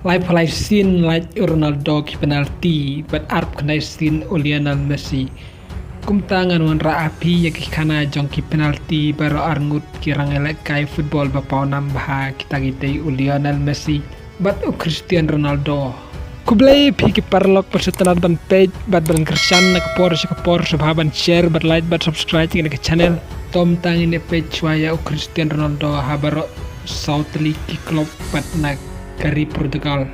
Live play scene like Ronaldo ki penalti but arp kena scene Lionel Messi. Kum tangan wan ra api ya ki kana jong ki penalti baru arngut kirang elek kai football bapau nambah kita Lionel Messi but Cristiano Ronaldo. Kublai pi ki parlok persetelan ban page bat ban kersan nak por subhaban share bat like bat subscribe ke channel tom tangin page waya Cristiano Ronaldo habaro South League klub bat nak dari Portugal.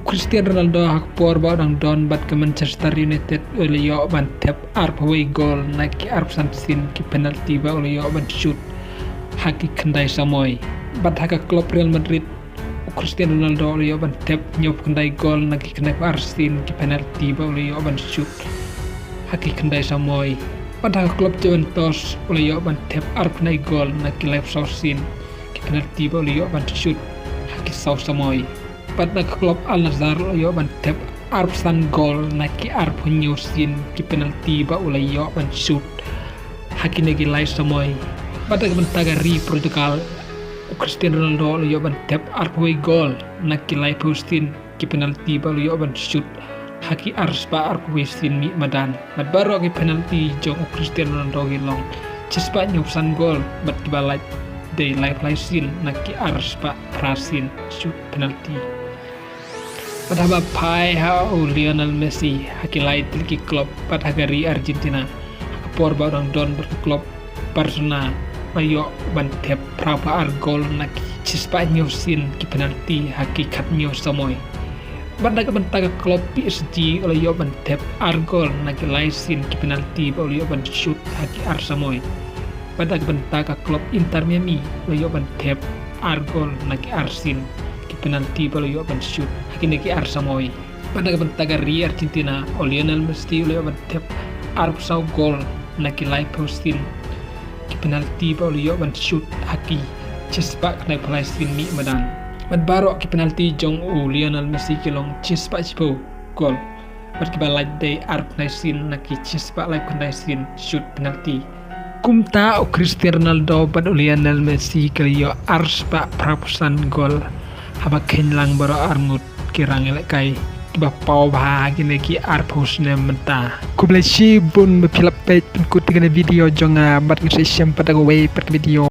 Cristiano Ronaldo hak por ba dang don bat ke Manchester United oleh yo ban tap arp away goal nak arp sansin ki penalti ba oleh yo ban shoot haki kendai samoy bat hak klub Real Madrid. Cristiano Ronaldo oleh yo ban tap nyop kendai goal nak kendai arsin ki penalti ba oleh yo ban shoot haki kendai samoy bat hak klub Juventus oleh yo ban tap arp kendai goal nak live sausin ki penalti ba oleh yo ban shoot haki saus samoy pat nak klub Al Nassr yo ban tap arp san gol nak arp nyosin ki penalti ba oleh yo ban shoot haki negi lai samoy pat nak mentagari Portugal Cristiano Ronaldo yo ban tap arp way gol nak lai postin ki penalti ba oleh yo ban shoot haki ars ba arp wesin mi madan mat baro ki penalti jong Cristiano Ronaldo hilong cispa nyopsan gol bat kibalai day live sin naki ars pa prasin shoot penalti padahal pai Lionel Messi hakilai tilki klub padagari Argentina por barang don berklub Barcelona bayo ban tep prapa ar gol naki cispa nyosin ki penalti hakikat nyos samoy bandaga bantaga klub PSG oleh yo ban tep ar gol naki laisin ki penalti oleh yo ban shoot haki ar samoy pada bentaka klub Inter Miami loyo ban tap argol naki arsin ki penalti loyo ban shoot hakine ki arsamoy pada bentaka Real Argentina Lionel Messi loyo ban tap arsau gol naki lai postin ki penalti loyo ban shoot haki cispa kena Palestin mi madan mat baro ki penalti jong Lionel Messi kilong cispa cipo gol mat ki balai day arp naisin naki cispa lai naisin shoot penalti kumta Cristiano Ronaldo pada Lionel Messi kaliyo ars pa prapusan gol haba kenlang baro armut kirang elek kai tiba pau bahagi neki arpusne menta kublesi bun bepilap page pun kutigana video jonga bat ngisem pada go way per video